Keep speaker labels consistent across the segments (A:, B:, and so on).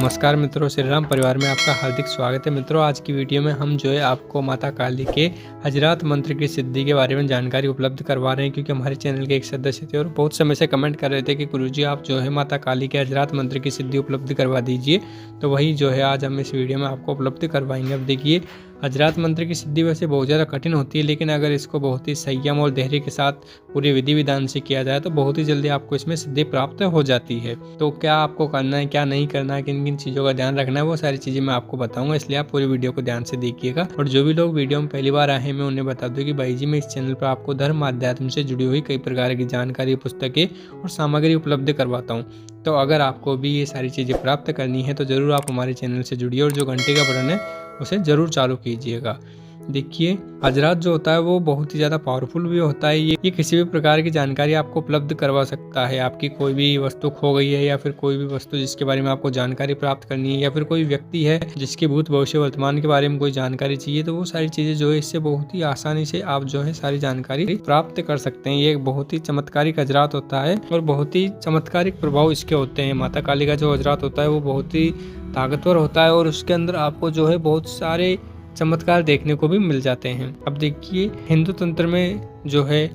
A: नमस्कार मित्रों, श्री राम परिवार में आपका हार्दिक स्वागत है। मित्रों, आज की वीडियो में हम जो है आपको माता काली के हजरात मंत्र की सिद्धि के बारे में जानकारी उपलब्ध करवा रहे हैं, क्योंकि हमारे चैनल के एक सदस्य थे और बहुत समय से कमेंट कर रहे थे कि गुरुजी आप जो है माता काली के हजरात मंत्र की सिद्धि उपलब्ध करवा दीजिए। तो वही जो है आज हम इस वीडियो में आपको उपलब्ध करवाएंगे। अब देखिए, हजरात मंत्र की सिद्धि वैसे बहुत ज़्यादा कठिन होती है, लेकिन अगर इसको बहुत ही संयम और धैर्य के साथ पूरे विधि विधान से किया जाए तो बहुत ही जल्दी आपको इसमें सिद्धि प्राप्त हो जाती है। तो क्या आपको करना है, क्या नहीं करना है, किन किन चीज़ों का ध्यान रखना है, वो सारी चीज़ें मैं आपको बताऊंगा, इसलिए आप पूरी वीडियो को ध्यान से देखिएगा। और जो भी लोग वीडियो में पहली बार आए हैं, मैं उन्हें बता दूं कि भाई जी मैं इस चैनल पर आपको धर्म अध्यात्म से जुड़ी हुई कई प्रकार की जानकारी, पुस्तकें और सामग्री उपलब्ध करवाता हूँ। तो अगर आपको भी ये सारी चीज़ें प्राप्त करनी है तो ज़रूर आप हमारे चैनल से जुड़िए और जो घंटे का बटन है उसे ज़रूर चालू कीजिएगा। देखिए, हजरात जो होता है वो बहुत ही ज़्यादा पावरफुल भी होता है। ये किसी भी प्रकार की जानकारी आपको उपलब्ध करवा सकता है। आपकी कोई भी वस्तु खो गई है या फिर कोई भी वस्तु जिसके बारे में आपको जानकारी प्राप्त करनी है, या फिर कोई व्यक्ति है जिसके भूत भविष्य वर्तमान के बारे में कोई जानकारी चाहिए, तो वो सारी चीज़ें जो है इससे बहुत ही आसानी से आप जो है सारी जानकारी प्राप्त कर सकते हैं। ये एक बहुत ही चमत्कारिक हजरात होता है और बहुत ही चमत्कारिक प्रभाव इसके होते हैं। माता काली का जो हजरात होता है वो बहुत ही ताकतवर होता है और उसके अंदर आपको जो है बहुत सारे चमत्कार देखने को भी मिल जाते हैं। अब देखिए, हिंदू तंत्र में जो है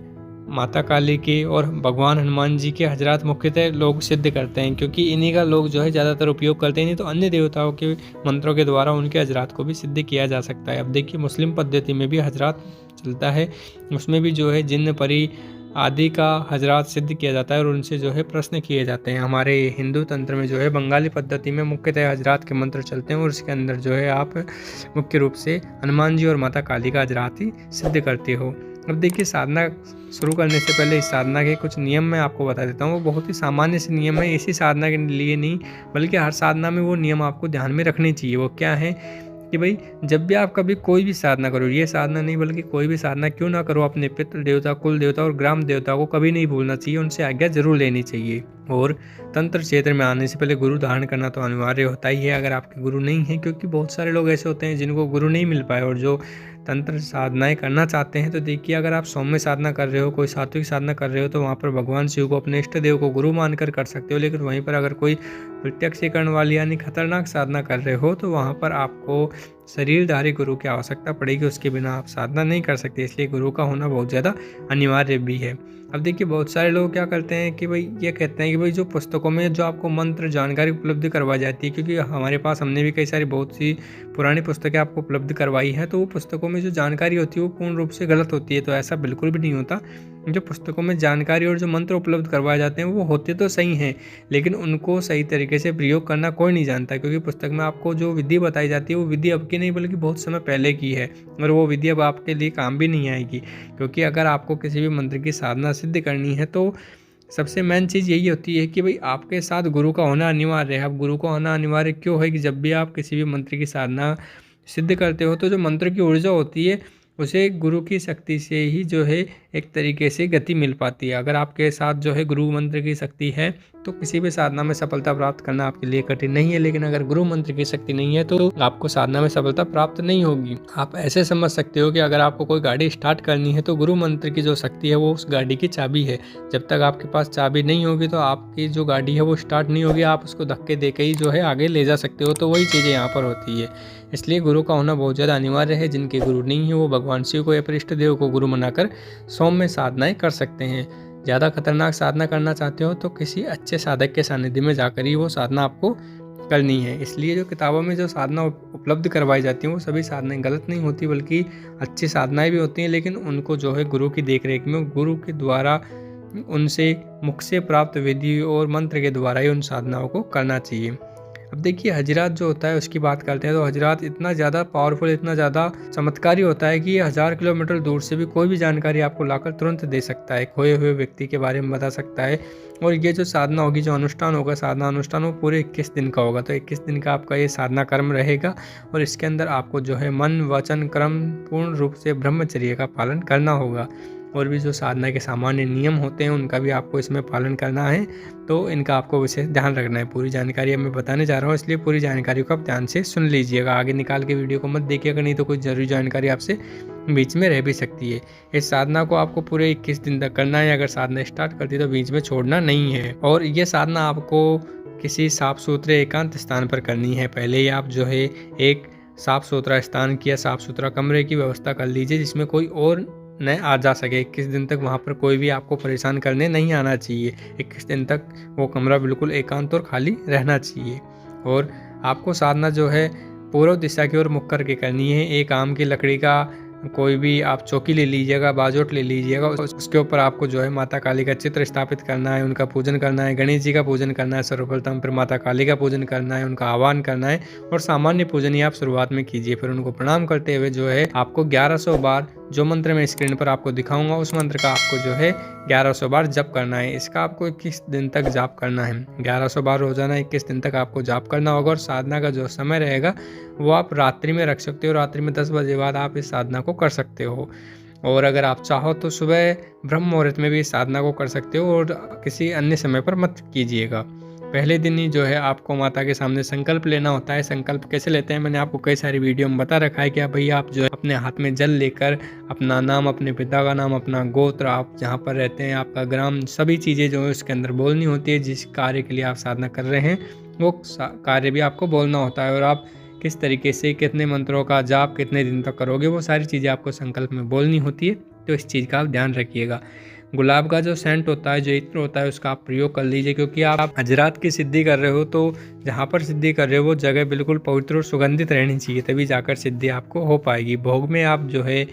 A: माता काली के और भगवान हनुमान जी के हजरात मुख्यतः लोग सिद्ध करते हैं, क्योंकि इन्हीं का लोग जो है ज़्यादातर उपयोग करते हैं। नहीं तो अन्य देवताओं के मंत्रों के द्वारा उनके हजरात को भी सिद्ध किया जा सकता है। अब देखिए, मुस्लिम पद्धति में भी हजरात चलता है, उसमें भी जो है जिन्न परी आदि का हजरात सिद्ध किया जाता है और उनसे जो है प्रश्न किए जाते हैं। हमारे हिंदू तंत्र में जो है बंगाली पद्धति में मुख्यतः हजरात के मंत्र चलते हैं और उसके अंदर जो है आप मुख्य रूप से हनुमान जी और माता काली का हजरात ही सिद्ध करते हो। अब देखिए, साधना शुरू करने से पहले इस साधना के कुछ नियम मैं आपको बता देता हूँ। वो बहुत ही सामान्य से नियम है, इसी साधना के लिए नहीं बल्कि हर साधना में वो नियम आपको ध्यान में रखने चाहिए। वो क्या है कि भाई, जब भी आप कभी कोई भी साधना करो, ये साधना नहीं बल्कि कोई भी साधना क्यों ना करो, अपने पितृ देवता, कुल देवता और ग्राम देवता को कभी नहीं भूलना चाहिए, उनसे आज्ञा जरूर लेनी चाहिए। और तंत्र क्षेत्र में आने से पहले गुरु धारण करना तो अनिवार्य होता ही है, अगर आपके गुरु नहीं है, क्योंकि बहुत सारे लोग ऐसे होते हैं जिनको गुरु नहीं मिल पाए और जो तंत्र साधनाएं करना चाहते हैं। तो देखिए, अगर आप सौम्य साधना कर रहे हो, कोई सात्विक साधना कर रहे हो, तो वहाँ पर भगवान शिव को, अपने इष्ट देव को गुरु मानकर कर सकते हो। लेकिन वहीं पर अगर कोई प्रत्यक्षीकरण वाली यानी खतरनाक साधना कर रहे हो, तो वहाँ पर आपको शरीरधारी गुरु की आवश्यकता पड़ेगी, उसके बिना आप साधना नहीं कर सकते। इसलिए गुरु का होना बहुत ज़्यादा अनिवार्य भी है। अब देखिए, बहुत सारे लोग क्या करते हैं कि भाई ये कहते हैं कि भाई जो पुस्तकों में जो आपको मंत्र जानकारी उपलब्ध करवाई जाती है, क्योंकि हमारे पास हमने भी कई सारी बहुत सी पुरानी पुस्तकें आपको उपलब्ध करवाई हैं, तो वो पुस्तकों में जो जानकारी होती है वो पूर्ण रूप से गलत होती है। तो ऐसा बिल्कुल भी नहीं होता। जो पुस्तकों में जानकारी और जो मंत्र उपलब्ध करवाए जाते हैं वो होते तो सही हैं, लेकिन उनको सही तरीके से प्रयोग करना कोई नहीं जानता, क्योंकि पुस्तक में आपको जो विधि बताई जाती है वो विधि अब की नहीं बल्कि बहुत समय पहले की है, और वो विधि अब आपके लिए काम भी नहीं आएगी। क्योंकि अगर आपको किसी भी मंत्र की साधना सिद्ध करनी है तो सबसे मेन चीज़ यही होती है कि भाई आपके साथ गुरु का होना अनिवार्य है। अब गुरु का होना अनिवार्य क्यों है कि जब भी आप किसी भी मंत्र की साधना सिद्ध करते हो तो जो मंत्र की ऊर्जा होती है उसे गुरु की शक्ति से ही जो है एक तरीके से गति मिल पाती है। अगर आपके साथ जो है गुरु मंत्र की शक्ति है तो किसी भी साधना में सफलता प्राप्त करना आपके लिए कठिन नहीं है, लेकिन अगर गुरु मंत्र की शक्ति नहीं है तो आपको साधना में सफलता प्राप्त नहीं होगी। आप ऐसे समझ सकते हो कि अगर आपको कोई गाड़ी स्टार्ट करनी है तो गुरु मंत्र की जो शक्ति है वो उस गाड़ी की चाबी है। जब तक आपके पास चाबी नहीं होगी तो आपकी जो गाड़ी है वो स्टार्ट नहीं होगी, आप उसको धक्के देके ही जो है आगे ले जा सकते हो। तो वही चीज़ें यहाँ पर होती है, इसलिए गुरु का होना बहुत ज़्यादा अनिवार्य है। जिनके गुरु नहीं है वो भगवान शिव को या फिर इष्ट देव को गुरु बनाकर सौम्य साधनाएं कर सकते हैं। ज़्यादा खतरनाक साधना करना चाहते हो तो किसी अच्छे साधक के सानिध्य में जाकर ही वो साधना आपको करनी है। इसलिए जो किताबों में जो साधना उपलब्ध करवाई जाती हैं वो सभी साधनाएं गलत नहीं होती, बल्कि अच्छी साधनाएं भी होती हैं, लेकिन उनको जो है गुरु की देखरेख में, गुरु के द्वारा उनसे मुख से प्राप्त विधि और मंत्र के द्वारा ही उन साधनाओं को करना चाहिए। अब देखिए, हजरात जो होता है उसकी बात करते हैं तो हजरात इतना ज़्यादा पावरफुल, इतना ज़्यादा चमत्कारी होता है कि ये 1000 किलोमीटर दूर से भी कोई भी जानकारी आपको लाकर तुरंत दे सकता है, खोए हुए व्यक्ति के बारे में बता सकता है। और ये जो साधना होगी, जो अनुष्ठान होगा, साधना अनुष्ठान वो पूरे 21 दिन का होगा। तो 21 दिन का आपका ये साधना कर्म रहेगा और इसके अंदर आपको जो है मन, वचन, कर्म पूर्ण रूप से ब्रह्मचर्य का पालन करना होगा। और भी जो साधना के सामान्य नियम होते हैं उनका भी आपको इसमें पालन करना है, तो इनका आपको विशेष ध्यान रखना है। पूरी जानकारी मैं बताने जा रहा हूँ, इसलिए पूरी जानकारी को आप ध्यान से सुन लीजिएगा। आगे निकाल के वीडियो को मत देखिएगा, नहीं तो कोई ज़रूरी जानकारी आपसे बीच में रह भी सकती है। इस साधना को आपको पूरे 21 दिन तक करना है। अगर साधना स्टार्ट करती है तो बीच में छोड़ना नहीं है। और ये साधना आपको किसी साफ सुथरे एकांत स्थान पर करनी है। पहले ही आप जो है एक साफ सुथरा स्थान की या साफ सुथरा कमरे की व्यवस्था कर लीजिए जिसमें कोई और न आ जा सके। 21 दिन तक वहाँ पर कोई भी आपको परेशान करने नहीं आना चाहिए। 21 दिन तक वो कमरा बिल्कुल एकांत और खाली रहना चाहिए। और आपको साधना जो है पूर्व दिशा की ओर मुख करके करनी है। एक आम की लकड़ी का कोई भी आप चौकी ले लीजिएगा, बाजोट ले लीजिएगा, उसके ऊपर आपको जो है माता काली का चित्र स्थापित करना है, उनका पूजन करना है, गणेश जी का पूजन करना है सर्वप्रथम, फिर माता काली का पूजन करना है, उनका आह्वान करना है और सामान्य पूजन ही आप शुरुआत में कीजिए। फिर उनको प्रणाम करते हुए जो है आपको 1100 बार जो मंत्र मैं स्क्रीन पर आपको दिखाऊंगा उस मंत्र का आपको जो है 1100 बार जप करना है। इसका आपको 21 दिन तक जाप करना है। 1100 बार रोजाना 21 दिन तक आपको जाप करना होगा। और साधना का जो समय रहेगा वो आप रात्रि में रख सकते हो। रात्रि में 10 बजे बाद आप इस साधना को कर सकते हो। और अगर आप चाहो तो सुबह ब्रह्म मुहूर्त में भी इस साधना को कर सकते हो और किसी अन्य समय पर मत कीजिएगा। पहले दिन ही जो है आपको माता के सामने संकल्प लेना होता है। संकल्प कैसे लेते हैं मैंने आपको कई सारी वीडियो में बता रखा है कि भाई आप जो है अपने हाथ में जल लेकर अपना नाम, अपने पिता का नाम, अपना गोत्र, आप जहाँ पर रहते हैं, आपका ग्राम, सभी चीज़ें जो है उसके अंदर बोलनी होती है। जिस कार्य के लिए आप साधना कर रहे हैं वो कार्य भी आपको बोलना होता है। और आप किस तरीके से कितने मंत्रों का जाप कितने दिन तक करोगे वो सारी चीज़ें आपको संकल्प में बोलनी होती है। तो इस चीज़ का आप ध्यान रखिएगा। गुलाब का जो सेंट होता है, जो इत्र होता है, उसका आप प्रयोग कर लीजिए क्योंकि आप हजरात की सिद्धि कर रहे हो तो जहाँ पर सिद्धि कर रहे हो वो जगह बिल्कुल पवित्र और सुगंधित रहनी चाहिए, तभी जाकर सिद्धि आपको हो पाएगी। भोग में आप जो है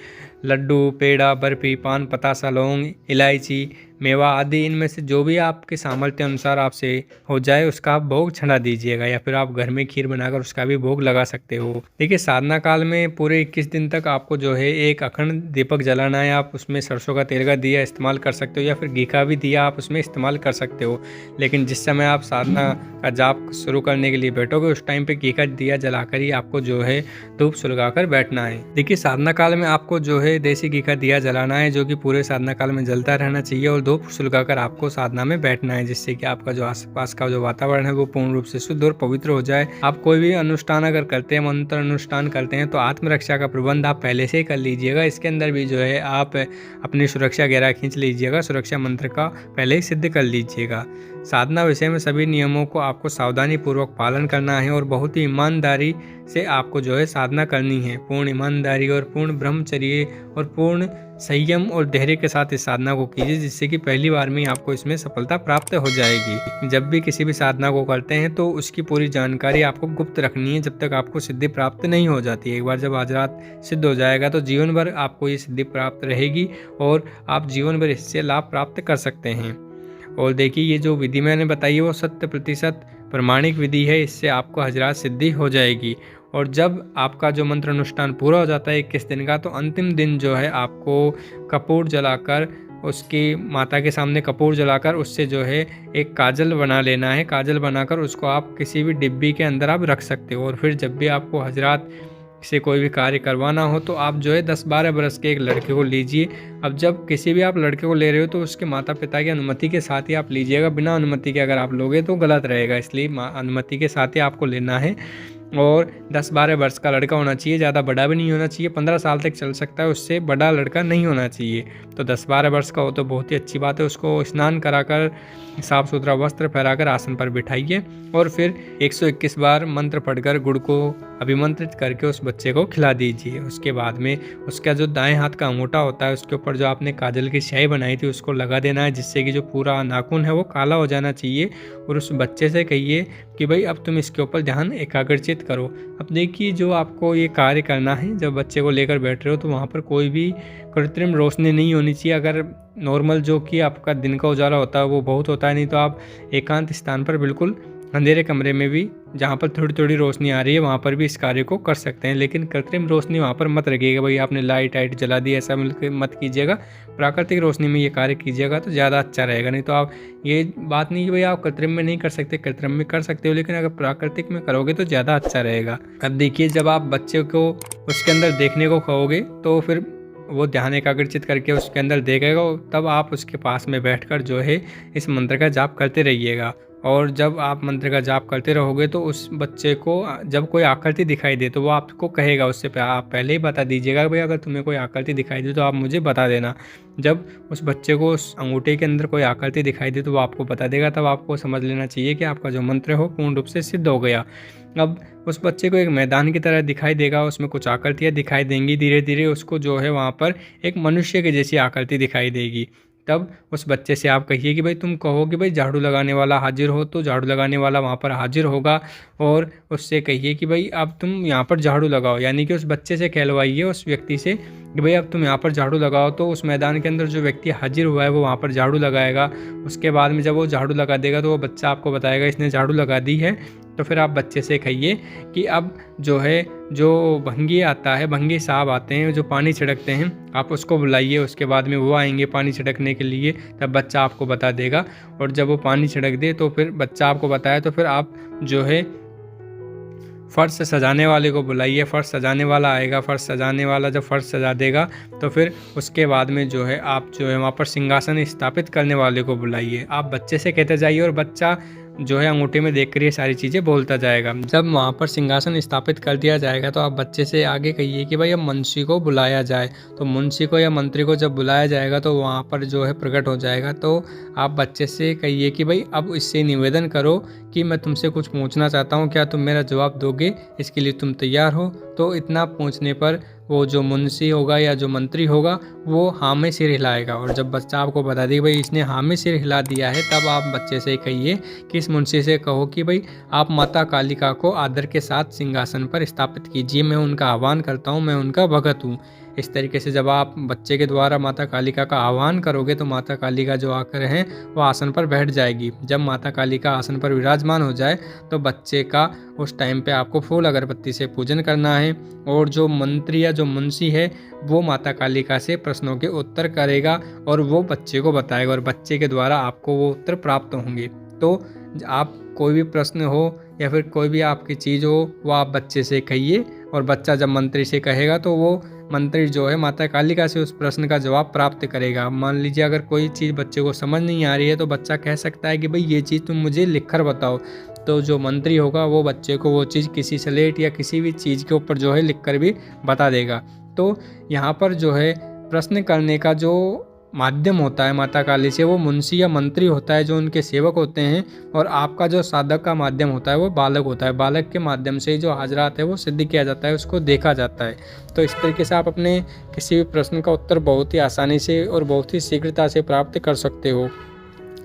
A: लड्डू, पेड़ा, बर्फी, पान, पतासा, लौंग, इलायची, मेवा आदि इनमें से जो भी आपके सामर्थ्य अनुसार आपसे हो जाए उसका आप भोग चढ़ा दीजिएगा। या फिर आप घर में खीर बनाकर उसका भी भोग लगा सकते हो। देखिए साधना काल में पूरे 21 दिन तक आपको जो है एक अखंड दीपक जलाना है। आप उसमें सरसों का तेल का दिया इस्तेमाल कर सकते हो या फिर घी का भी दिया आप उसमें इस्तेमाल कर सकते हो। लेकिन जिस समय आप साधना का जाप शुरू करने के लिए बैठोगे उस टाइम पे घी का दिया जलाकर ही आपको जो है धूप सुलगाकर बैठना है। देखिए साधना काल में आपको जो है देसी घी का दिया जलाना है जो कि पूरे साधना काल में जलता रहना चाहिए और धूप सुलगाकर आपको साधना में बैठना है, जिससे कि आपका जो आसपास का जो वातावरण है वो पूर्ण रूप से शुद्ध और पवित्र हो जाए। आप कोई भी अनुष्ठान अगर करते हैं, मंत्र अनुष्ठान करते हैं तो आत्मरक्षा का प्रबंध आप पहले से ही कर लीजिएगा। इसके अंदर भी जो है आप अपनी सुरक्षा गहरा खींच लीजिएगा, सुरक्षा मंत्र का पहले ही सिद्ध कर लीजिएगा। साधना विषय में सभी नियमों को आपको सावधानी पूर्वक पालन करना है और बहुत ही ईमानदारी से आपको जो है साधना करनी है। पूर्ण ईमानदारी और पूर्ण ब्रह्मचर्य और पूर्ण संयम और धैर्य के साथ इस साधना को कीजिए, जिससे कि पहली बार में आपको इसमें सफलता प्राप्त हो जाएगी। जब भी किसी भी साधना को करते हैं तो उसकी पूरी जानकारी आपको गुप्त रखनी है जब तक आपको सिद्धि प्राप्त नहीं हो जाती। एक बार जब हजरात सिद्ध हो जाएगा तो जीवन भर आपको ये सिद्धि प्राप्त रहेगी और आप जीवन भर इससे लाभ प्राप्त कर सकते हैं। और देखिए ये जो विधि मैंने बताई है वो 100% प्रमाणिक विधि है, इससे आपको हजरात सिद्धि हो जाएगी। और जब आपका जो मंत्र अनुष्ठान पूरा हो जाता है 21 दिन का, तो अंतिम दिन जो है आपको कपूर जलाकर उसकी माता के सामने कपूर जलाकर उससे जो है एक काजल बना लेना है। काजल बनाकर उसको आप किसी भी डिब्बी के अंदर आप रख सकते हो। और फिर जब भी आपको हजरात से कोई भी कार्य करवाना हो तो आप जो है 10-12 बरस के एक लड़के को लीजिए। अब जब किसी भी आप लड़के को ले रहे हो तो उसके माता पिता की अनुमति के साथ ही आप लीजिएगा। बिना अनुमति के अगर आप लोगे तो गलत रहेगा, इसलिए अनुमति के साथ ही आपको लेना है। और 10-12 वर्ष का लड़का होना चाहिए, ज़्यादा बड़ा भी नहीं होना चाहिए। 15 साल तक चल सकता है, उससे बड़ा लड़का नहीं होना चाहिए। तो 10-12 वर्ष का हो तो बहुत ही अच्छी बात है। उसको स्नान कराकर साफ़ सुथरा वस्त्र पहनाकर आसन पर बिठाइए और फिर 121 बार मंत्र पढ़कर गुड़ को अभिमंत्रित करके उस बच्चे को खिला दीजिए। उसके बाद में उसका जो दाएं हाथ का अंगूठा होता है उसके ऊपर जो आपने काजल की स्याही बनाई थी उसको लगा देना है, जिससे कि जो पूरा नाखून है वो काला हो जाना चाहिए। और उस बच्चे से कहिए कि भाई अब तुम इसके ऊपर ध्यान एकाग्रचित करो। अब देखिए जो आपको ये कार्य करना है, जब बच्चे को लेकर बैठ रहे हो तो वहाँ पर कोई भी कृत्रिम रोशनी नहीं होनी चाहिए। अगर नॉर्मल जो कि आपका दिन का उजाला होता है वो बहुत होता है, नहीं तो आप एकांत स्थान पर बिल्कुल अंधेरे कमरे में भी जहाँ पर थोड़ी थोड़ी रोशनी आ रही है वहाँ पर भी इस कार्य को कर सकते हैं। लेकिन कृत्रिम रोशनी वहाँ पर मत रखिएगा, भाई आपने लाइट जला दी, ऐसा मत कीजिएगा। प्राकृतिक रोशनी में ये कार्य कीजिएगा तो ज़्यादा अच्छा रहेगा। नहीं तो आप ये बात नहीं कि भाई आप कृत्रिम में नहीं कर सकते, कृत्रिम में कर सकते हो, लेकिन अगर प्राकृतिक में करोगे तो ज़्यादा अच्छा रहेगा। अब देखिए जब आप बच्चे को उसके अंदर देखने को कहोगे तो फिर वो ध्यान एकाग्रचित करके उसके अंदर देखेगा, तब आप उसके पास में बैठकर जो है इस मंत्र का जाप करते रहिएगा। और जब आप मंत्र का जाप करते रहोगे तो उस बच्चे को जब कोई आकृति दिखाई दे तो वो आपको कहेगा, उससे आप पहले ही बता दीजिएगा भाई अगर तुम्हें कोई आकृति दिखाई दे तो आप मुझे बता देना। जब उस बच्चे को उस अंगूठे के अंदर कोई आकृति दिखाई दे तो वो आपको बता देगा, तब आपको समझ लेना चाहिए कि आपका जो मंत्र है वो पूर्ण रूप से सिद्ध हो गया। अब उस बच्चे को एक मैदान की तरह दिखाई देगा, उसमें कुछ आकृतियाँ दिखाई देंगी, धीरे धीरे उसको जो है वहाँ पर एक मनुष्य की जैसी आकृति दिखाई देगी। तब उस बच्चे से आप कहिए कि भाई तुम कहो कि भाई झाड़ू लगाने वाला हाजिर हो, तो झाड़ू लगाने वाला वहाँ पर हाजिर होगा। और उससे कहिए कि भाई अब तुम यहाँ पर झाड़ू लगाओ, यानी कि उस बच्चे से कहलवाइए उस व्यक्ति से कि भाई अब तुम यहाँ पर झाड़ू लगाओ। तो उस मैदान के अंदर जो व्यक्ति हाजिर हुआ है वो वहाँ पर झाड़ू लगाएगा। उसके बाद में जब वो झाड़ू लगा देगा तो वो बच्चा आपको बताएगा इसने झाड़ू लगा दी है। तो फिर आप बच्चे से कहिए कि अब जो है जो भंगी आता है, भंगी साहब आते हैं जो पानी छिड़कते हैं, आप उसको बुलाइए। उसके बाद में वो आएंगे पानी छिड़कने के लिए, तब बच्चा आपको बता देगा। और जब वो पानी छिड़क दे तो फिर बच्चा आपको बताए तो फिर आप जो है फ़र्श सजाने वाले को बुलाइए। फ़र्श सजाने वाला आएगा, फ़र्श सजाने वाला जब फ़र्श सजा देगा तो फिर उसके बाद में जो है आप जो है वहाँ पर सिंहासन स्थापित करने वाले को बुलाइए। आप बच्चे से कहते जाइए और बच्चा जो है अंगूठे में देख कर ये सारी चीज़ें बोलता जाएगा। जब वहाँ पर सिंहासन स्थापित कर दिया जाएगा तो आप बच्चे से आगे कहिए कि भाई अब मुंशी को बुलाया जाए। तो मुंशी को या मंत्री को जब बुलाया जाएगा तो वहाँ पर जो है प्रकट हो जाएगा। तो आप बच्चे से कहिए कि भाई अब इससे निवेदन करो कि मैं तुमसे कुछ पूछना चाहता हूँ, क्या तुम मेरा जवाब दोगे, इसके लिए तुम तैयार हो। तो इतना पूछने पर वो जो मुंशी होगा या जो मंत्री होगा वो हाँ में सिर हिलाएगा। और जब बच्चा आपको बता दे भाई इसने हाँ में सिर हिला दिया है, तब आप बच्चे से कहिए कि इस मुंशी से कहो कि भाई आप माता कालिका को आदर के साथ सिंहासन पर स्थापित कीजिए, मैं उनका आह्वान करता हूँ, मैं उनका भगत हूँ। इस तरीके से जब आप बच्चे के द्वारा माता कालिका का आह्वान करोगे तो माता कालिका जो आकर हैं वो आसन पर बैठ जाएगी। जब माता कालिका आसन पर विराजमान हो जाए तो बच्चे का उस टाइम पे आपको फूल अगरबत्ती से पूजन करना है। और जो मंत्री या जो मुंशी है वो माता कालिका से प्रश्नों के उत्तर करेगा और वो बच्चे को बताएगा और बच्चे के द्वारा आपको वो उत्तर प्राप्त होंगे। तो आप कोई भी प्रश्न हो या फिर कोई भी आपकी चीज़ हो वो आप बच्चे से कहिए। और बच्चा जब मंत्री से कहेगा तो वो मंत्री जो है माता कालिका से उस प्रश्न का जवाब प्राप्त करेगा। मान लीजिए अगर कोई चीज़ बच्चे को समझ नहीं आ रही है तो बच्चा कह सकता है कि भाई ये चीज़ तुम मुझे लिख कर बताओ। तो जो मंत्री होगा वो बच्चे को वो चीज़ किसी स्लेट या किसी भी चीज़ के ऊपर जो है लिख कर भी बता देगा। तो यहाँ पर जो है प्रश्न करने का जो माध्यम होता है माता काली से वो मुंशी या मंत्री होता है जो उनके सेवक होते हैं। और आपका जो साधक का माध्यम होता है वो बालक होता है। बालक के माध्यम से जो हाजरात है वो सिद्ध किया जाता है, उसको देखा जाता है। तो इस तरीके से आप अपने किसी भी प्रश्न का उत्तर बहुत ही आसानी से और बहुत ही शीघ्रता से प्राप्त कर सकते हो।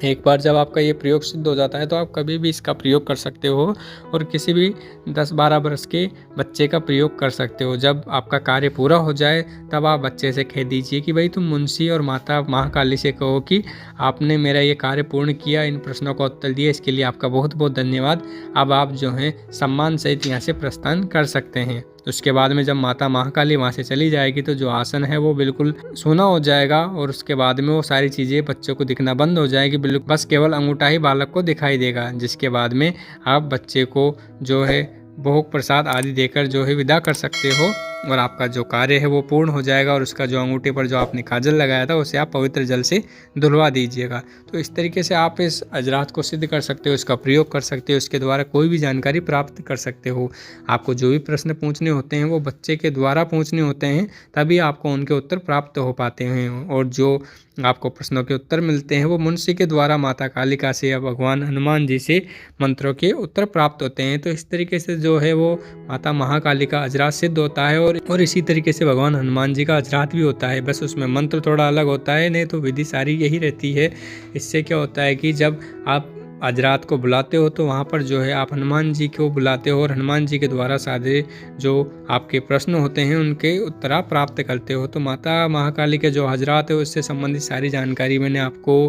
A: एक बार जब आपका ये प्रयोग सिद्ध हो जाता है तो आप कभी भी इसका प्रयोग कर सकते हो और किसी भी 10-12 वर्ष के बच्चे का प्रयोग कर सकते हो। जब आपका कार्य पूरा हो जाए तब आप बच्चे से कह दीजिए कि भाई तुम मुंशी और माता महाकाली से कहो कि आपने मेरा ये कार्य पूर्ण किया, इन प्रश्नों का उत्तर दिया, इसके लिए आपका बहुत बहुत धन्यवाद। अब आप जो हैं सम्मान सहित यहाँ से प्रस्थान कर सकते हैं। उसके बाद में जब माता महाकाली वहाँ से चली जाएगी तो जो आसन है वो बिल्कुल सूना हो जाएगा और उसके बाद में वो सारी चीज़ें बच्चों को दिखना बंद हो जाएगी। बिल्कुल बस केवल अंगूठा ही बालक को दिखाई देगा, जिसके बाद में आप बच्चे को जो है भोग प्रसाद आदि देकर जो है विदा कर सकते हो और आपका जो कार्य है वो पूर्ण हो जाएगा। और उसका जो अंगूठे पर जो आपने काजल लगाया था उसे आप पवित्र जल से धुलवा दीजिएगा। तो इस तरीके से आप इस अजरात को सिद्ध कर सकते हो, इसका प्रयोग कर सकते हो, इसके द्वारा कोई भी जानकारी प्राप्त कर सकते हो। आपको जो भी प्रश्न पूछने होते हैं वो बच्चे के द्वारा पूछने होते हैं, तभी आपको उनके उत्तर प्राप्त हो पाते हैं। और जो आपको प्रश्नों के उत्तर मिलते हैं वो मुंशी के द्वारा माता कालिका से या भगवान हनुमान जी से मंत्रों के उत्तर प्राप्त होते हैं। तो इस तरीके से जो है वो माता महाकाली का अजरात सिद्ध होता है और इसी तरीके से भगवान हनुमान जी का अजरात भी होता है। बस उसमें मंत्र थोड़ा अलग होता है, नहीं तो विधि सारी यही रहती है। इससे क्या होता है कि जब आप अजरात को बुलाते हो तो वहाँ पर जो है आप हनुमान जी को बुलाते हो और हनुमान जी के द्वारा सादे जो आपके प्रश्न होते हैं उनके उत्तर आप प्राप्त करते हो। तो माता महाकाली के जो हजरात है उससे संबंधित सारी जानकारी मैंने आपको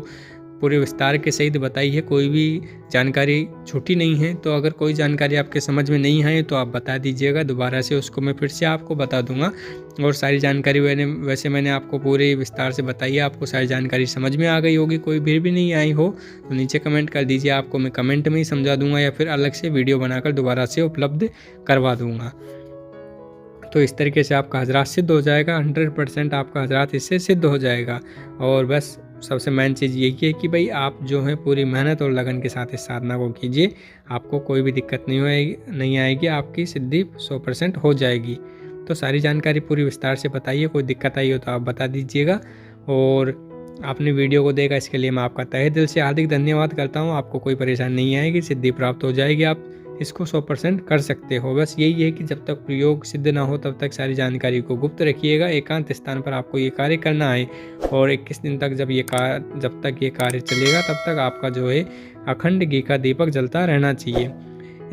A: पूरे विस्तार के सहित बताई है, कोई भी जानकारी छूटी नहीं है। तो अगर कोई जानकारी आपके समझ में नहीं आए तो आप बता दीजिएगा, दोबारा से उसको मैं फिर से आपको बता दूंगा। और सारी जानकारी वैसे मैंने आपको पूरे विस्तार से बताई है, आपको सारी जानकारी समझ में आ गई होगी। कोई फिर भी नहीं आई हो तो नीचे कमेंट कर दीजिए, आपको मैं कमेंट में ही समझा दूंगा या फिर अलग से वीडियो बनाकर दोबारा से उपलब्ध करवा दूंगा। तो इस तरीके से आपका हजरात सिद्ध हो जाएगा, 100% आपका हजरात इससे सिद्ध हो जाएगा। और बस सबसे मेन चीज़ यही है कि भाई आप जो है पूरी मेहनत और लगन के साथ इस साधना को कीजिए। आपको कोई भी दिक्कत नहीं आएगी, आपकी सिद्धि 100% हो जाएगी। तो सारी जानकारी पूरी विस्तार से बताइए, कोई दिक्कत आई हो तो आप बता दीजिएगा। और आपने वीडियो को देखा इसके लिए मैं आपका तहे दिल से हार्दिक धन्यवाद करता हूँ। आपको कोई परेशानी नहीं आएगी, सिद्धि प्राप्त हो जाएगी, आप इसको 100% कर सकते हो। बस यही है कि जब तक प्रयोग सिद्ध ना हो तब तक सारी जानकारी को गुप्त रखिएगा। एकांत स्थान पर आपको ये कार्य करना है और 21 दिन तक जब तक ये कार्य चलेगा तब तक आपका जो है अखंड घी का दीपक जलता रहना चाहिए।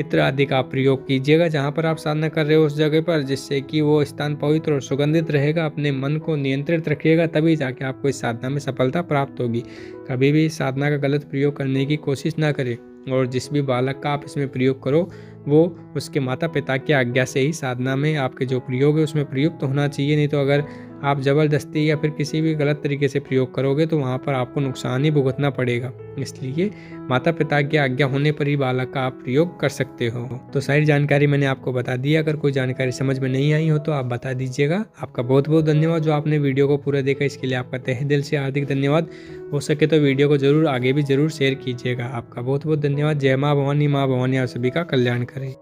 A: इत्र आदि का आप प्रयोग कीजिएगा जहाँ पर आप साधना कर रहे हो उस जगह पर, जिससे कि वो स्थान पवित्र और सुगंधित रहेगा। अपने मन को नियंत्रित रखिएगा, तभी जाके आपको इस साधना में सफलता प्राप्त होगी। कभी भी साधना का गलत प्रयोग करने की कोशिश ना करें और जिस भी बालक का आप इसमें प्रयोग करो वो उसके माता पिता की आज्ञा से ही साधना में आपके जो प्रयोग है उसमें प्रयुक्त होना चाहिए। नहीं तो अगर आप ज़बरदस्ती या फिर किसी भी गलत तरीके से प्रयोग करोगे तो वहाँ पर आपको नुकसान ही भुगतना पड़ेगा। इसलिए माता पिता की आज्ञा होने पर ही बालक का आप प्रयोग कर सकते हो। तो सारी जानकारी मैंने आपको बता दी। अगर कोई जानकारी समझ में नहीं आई हो तो आप बता दीजिएगा। आपका बहुत बहुत धन्यवाद जो आपने वीडियो को पूरा देखा, इसके लिए आपका तहे दिल से हार्दिक धन्यवाद। हो सके तो वीडियो को जरूर आगे भी जरूर शेयर कीजिएगा। आपका बहुत बहुत धन्यवाद। जय माँ भवानी, माँ भवानी आप सभी का कल्याण करें।